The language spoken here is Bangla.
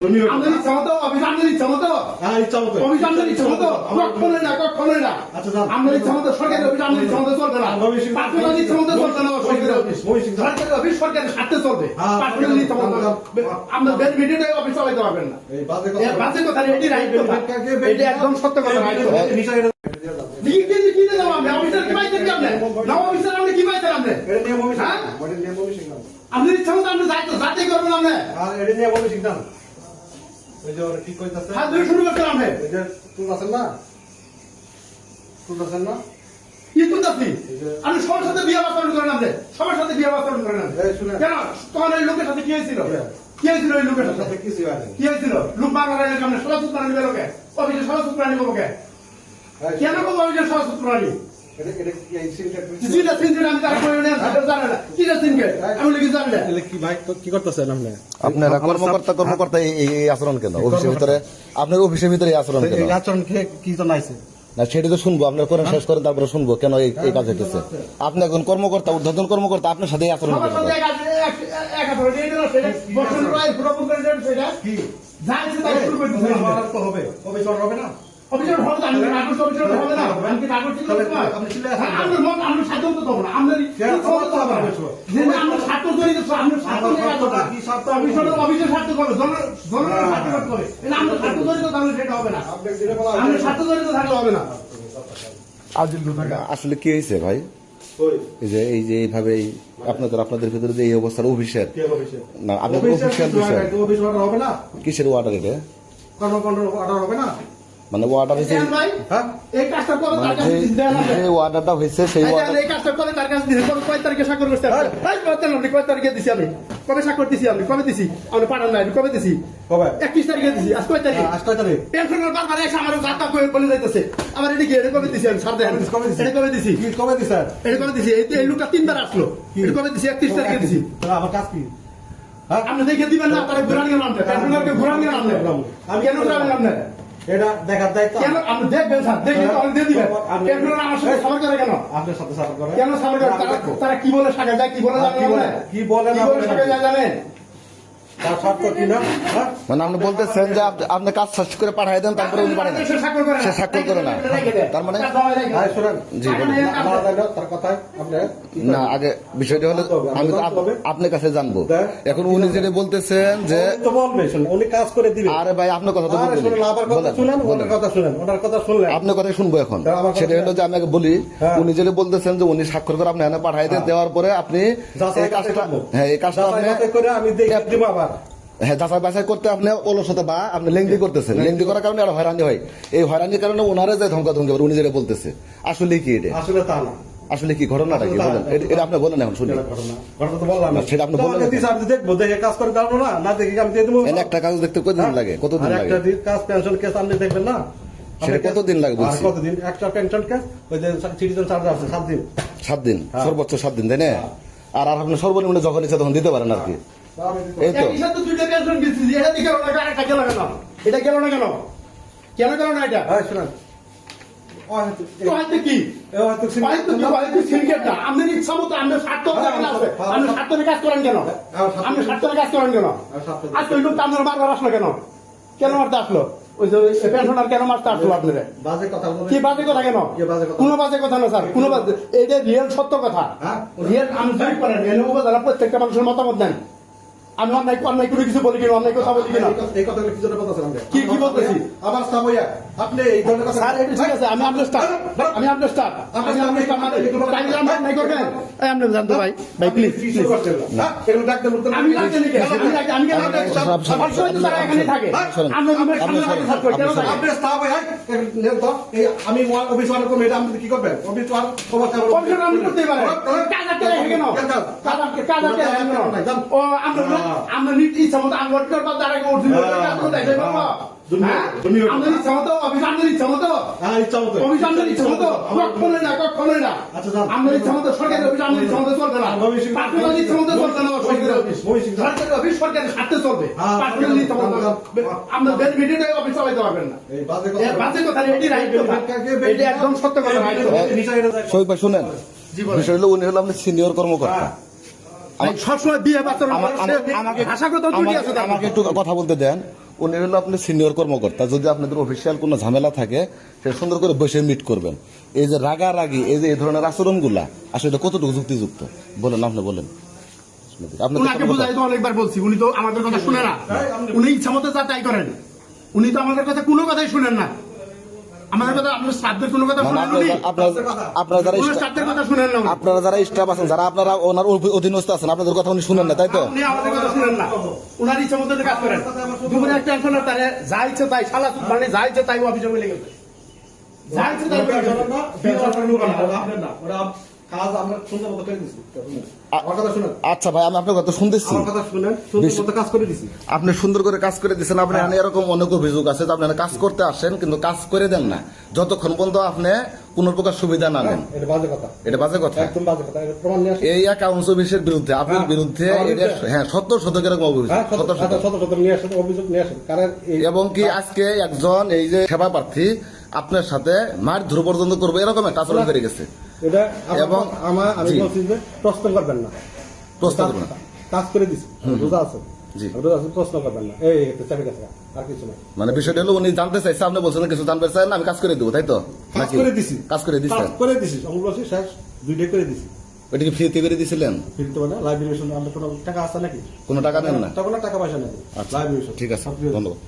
আমাদের ইচ্ছা মতো অফিস আমাদের ইচ্ছা মতো অফিস আমাদের ইচ্ছা মতো কখনোই না আমাদের ইচ্ছা মতো সরকারি অফিস আমাদের ইচ্ছা মতো চলবে না পার্সোনাল ইচ্ছা মতো চলবে না সরকারি অফিস সরকারের স্বার্থে চলবে পার্সোনাল ইচ্ছা মতো আমরা বেনিফিটেড অফিস চালাতে পারবেন না বাজে কথা এটি রাইট কথা এটি একদম সত্য কথা রাইট কথা কি দিলাম আমরা অফিসার কি পাইছেন কি আপনি না অফিসার আপনি কি পাইছেন আপনি এটা নিয়ম অফিস হ্যাঁ বডি নিয়ম অফিস না আমাদের ইচ্ছা মতো আমরা যাইতে করবেন আপনি আর এটা নিয়ম অফিস না ওই যে ওরা কি কইতাছে হাত ধরে শুরু করতে আপনি এই যে তুই আছেন না কি করতেছি আমি সবার সাথে বিয়ে বাস্তব করেন আপনি সবার সাথে বিয়ে বাস্তব করেন কেন তোমার এই লোকের সাথে কি হয়েছিল কি হয়েছিল এই লোকের সাথে কি হয়েছিল লোক বাংলা এলাকা আমরা সদা সূত্র আনিবে লোকে অফিসে সদা সূত্র আনিব লোকে কেন বলবো অফিসে সদা সূত্র আনি আপনারা কর্মকর্তা এই আচরণ কেন অফিসের ভিতরে আপনার অফিসের ভিতরে আচরণ কেন আচরণ কি জানাইছে না সেটা তো শুনবো আপনার করেন শেষ করেন তারপরে শুনবো কেন এই কাজ হইতেছে আপনি একজন কর্মকর্তা উদ্বোধন কর্মকর্তা আপনার সাথে আচরণ কেন হবে না অফিসার হবে না নাটক অফিসার হবে না ব্যাংকে নাটক ছিল না আমরা মত আমরা সাধন তো দেব না আমরা আমরা স্বার্থ জড়িত আমরা স্বার্থ নিয়ে কথা কি স্বার্থ অফিসের স্বার্থ করে জনগণের স্বার্থ করে এটা আমরা স্বার্থ জড়িত তাহলে সেটা হবে না আমরা স্বার্থ জড়িত থাকলে হবে না আসলে কি হয়েছে ভাই এই যে এইভাবে আপনাদের ভিতরে যে এই অবস্থার অফিসের না আপনাদের অফিসিয়াল বিষয় হবে না কিসের ওয়ার্ডার এটা অর্ডার হবে না মানে ওয়ার্ডার হয়েছে এই কাজটা করে তার কাছে যে ওয়ার্ডারটা হয়েছে সেই এই কাজটা করে তার কাছে দিছে কয় তারিখে স্বাক্ষর করতে কয় তারিখে দিছি আমি কবে স্বাক্ষর দিছি আমি কবে দিছি আমি পাঠান নাই কবে দিছি কবে 31 তারিখে দিছি আজ কয় তারিখ পেনশনের বারবার এসে আমার যাত্রা করে বলে যাইতেছে আমার এটা কি এটা কবে দিছি আমি ছাড় দেন এটা কবে দিছি কবে দিছি স্যার এটা কবে দিছি এই লোকটা তিনবার আসলো এটা কবে দিছি 31 তারিখে দিছি আমার কাজ কি আপনি দেখে দিবেন না তারা ঘুরানি গেলাম পেনশনারকে ঘুরানি গেলাম আমি কেন ঘুরালাম না এটা দেখার দায়িত্ব কেন আপনি দেখবেন স্যার দেখে তো আমি দিয়ে দিবেন পেনশনার আমার সাথে সাবার করে কেন আপনার সাথে সাথে করে কেন সাবার করে তারা কি বলে সাজা যায় কি বলে কি বলে সাজা যায় জানেন তার স্বার্থ কি না মানে আপনি বলতেছেন যে আপনি কাজ শেষ করে পাঠিয়ে দেন তারপরে উনি পাঠায় সে স্বাক্ষর করে না তার মানে জি তার কথায় আপনি না আগে বিষয়টা হলো আমি আপনার কাছে জানবো এখন উনি যেটা বলতেছেন যে তো বলবে উনি কাজ করে দিবে আরে ভাই আপনার কথা তো ওনার কথা শুনলে আপনার কথা শুনবো এখন সেটা হলো যে আমি আগে বলি উনি যেটা বলতেছেন যে উনি স্বাক্ষর করে আপনি এনে পাঠাই দেন দেওয়ার পরে আপনি এই কাজটা আমি দিব আবার হ্যাঁ যাচাই বাছাই করতে আপনি অলসতা বা আপনি লেংদি করতেছেন লেংদি করার কারণে আরো হয়রানি হয় এই হয়রানির কারণে ওনারে যে ধমকা ধমকি উনি যেটা বলতেছে আসলে কি এটা আসলে তা না আসলে কি ঘটনাটা কি বলেন এটা আপনি বলেন এখন শুনি ঘটনা তো বললাম না সেটা আপনি বলেন দেখবো দেখে কাজ করে দাঁড়ানো না না দেখে আমি দিয়ে দেবো একটা কাজ দেখতে কতদিন লাগে কতদিন লাগে একটা কাজ পেনশন কেস আপনি দেখবেন না সেটা কতদিন লাগে বলছি কতদিন একটা পেনশন কেস ওই যে সিটিজেন চার্জ আছে 7 দিন সর্বোচ্চ 7 দিন তাই না আর আপনি সর্বনিম্ন যখন ইচ্ছা তখন দিতে পারেন আর কি এই তো এটা গেল না কেন কেন গেল না এটা শোনেন আপনার ইচ্ছা মতো আপনার স্বার্থ আপনি স্বার্থ কাজ করেন কেন আপনি স্বার্থ কাজ করেন কেন আজকে ওই লোকটা আপনার বারবার আসলো কেন কেন মারতে আসলো ওই যে পেনশনার কেন মারতে আসলো আপনারা কি বাজে কথা কেন কোনো বাজে কথা না স্যার কোনো বাজে এটা রিয়েল সত্য কথা রিয়েল আমি জয় করেন প্রত্যেকটা মানুষের মতামত দেন আমি অন্যায় কোনো কিছু বলি কিনা অন্যায় কথা বলি কিনা এই কথাগুলো কি জন্য বলতেছেন কি বলতেছি আবার সাবইয়া আপনি এই ধরনের কথা স্যার এটা ঠিক আছে আমি আপনার স্টাফ আমি আপনার স্টাফ তাইলে আমরা নাই করবেন এই আপনি জানতো ভাই প্লিজ না এগুলো ডাকতে বলতে আমি ডাকতে নাকি আমি কেন সব সময় তো তারা এখানে থাকে আমরা আপনি স্টাফ ভাই নেন তো এই আমি অফিস ওয়ার্ক করব এটা আপনি কি করবেন অফিস ওয়ার্ক খবর কমিশন আমি করতে পারে কাজ আটকে রেখে কেন কাজ আটকে রেখে কেন ও আমরা ইচ্ছা মতো আঙ্গট করবার দ্বারা অর্জুন কাজ করতে চাই বাবা আমাদের ইচ্ছা মতো অফিস আমাদের ইচ্ছা মতো অফিস আমাদের ইচ্ছা মতো কখনোই না আমাদের ইচ্ছা মতো সরকারি অফিস আমাদের ইচ্ছা মতো চলবে না পার্সোনাল ইচ্ছা মতো চলবে না সরকারি অফিস সরকারের স্বার্থে চলবে পার্সোনাল ইচ্ছা মতো আমরা বেনিফিটেড অফিস চালাতে পারবেন না বাজে কথা এটি রাইট কথা এটি একদম সত্য কথা রাইট কথা শোক ভাই শুনেন বিষয় হলো উনি হলো আপনার সিনিয়র কর্মকর্তা সবসময় বিয়ে বাচ্চা আমাকে ভাষাগত ত্রুটি আছে আমাকে একটু কথা বলতে দেন উনি হলো আপনি সিনিয়র কর্মকর্তা, যদি আপনাদের অফিসিয়াল কোনো ঝামেলা থাকে সেটা সুন্দর করে বসে মিট করবেন। এই যে রাগারাগি, এই যে এই ধরনের আচরণগুলা আসলে এটা কতটুকু যুক্তিযুক্ত বলেন, আপনি বলেন। আপনি তো উনাকে বুঝাই তো অনেকবার বলছি, উনি তো আমাদের কথা শুনে না। উনি ইচ্ছা মতো যা তাই করেন, উনি তো আমাদের কথা কোনো কথাই শুনেন না। আমাদের কথা, আপনার স্টাফদের কোনো কথা শুনেন উনি? আপনারা যারা কোনো স্টাফদের কথা শুনেন না উনি। আপনারা যারা স্টাফ আছেন, যারা আপনারা ওনার অধীনস্থ আছেন, আপনাদের কথা উনি শুনেন না, তাই তো? উনি আমাদের কথা শুনেন না, উনার ইচ্ছা মতো উনি কাজ করেন। দুপুরে একটা টেনশন না, তারে যা ইচ্ছে তাই শালা মানে যা ইচ্ছে তাই অফিসে মিলে গেছে, যা ইচ্ছে তাই বলে গেছে। কাজ আমরা সুন্দর মতো করে দিছি। আমার কথা শুনেন। আচ্ছা ভাই, আমি আপনার কথা শুনতেছি। আমার কথা শুনেন, সুন্দর মতো কাজ করে দিছি। আপনি সুন্দর করে কাজ করে দিচ্ছেন। আপনি এরকম অনেক অভিযোগ আছে যে আপনারা কাজ করতে আসেন কিন্তু কাজ করে দেন না, যতক্ষণ পর্যন্ত আপনি কোন প্রকার সুবিধা না নেন। এটা বাজে কথা, এটা বাজে কথা, একদম বাজে কথা। এটা প্রমাণ নিয়ে আসেন। এই অ্যাকাউন্টস অফিসের বিরুদ্ধে, আপনার বিরুদ্ধে হ্যাঁ শত শত এরকম অভিযোগ, হ্যাঁ, শত শত। শত নিয়ে আসেন, অভিযোগ নিয়ে আসেন। কারণ এই এবং কি আজকে একজন এই যে সেবা প্রার্থী আপনার সাথে মারধর পর্যন্ত করবে এরকম একটা আচরণ করে গেছে। এটা এবং আমি জি। বলছি যে প্রশ্ন করবেন না, প্রশ্ন করবেন না। কাজ করে দিছি, রোজা আছে, জি। রোজা আছে, প্রশ্ন করবেন না। এই চাবি কাছে আর কিছু না। মানে বিষয়টা হলো উনি জানতে চাইছে, আপনি বলছেন কিছু জানতে চান না, আমি কাজ করে দেবো, তাই তো? কাজ নাকি? করে দিছি, কাজ করে দিচ্ছেন। কাজ করে দিছি, আমি বলছি শেষ 2 ডে করে দিছি। ওইটা কি ফ্রিতে করে দিয়েছিলেন? ফিরতে পারে লাইব্রেরি আমরা কোনো টাকা আছে নাকি? কোনো টাকা নেন না? টাকা পয়সা নাকি আচ্ছা, লাইব্রেরি ঠিক আছে, ধন্যবাদ।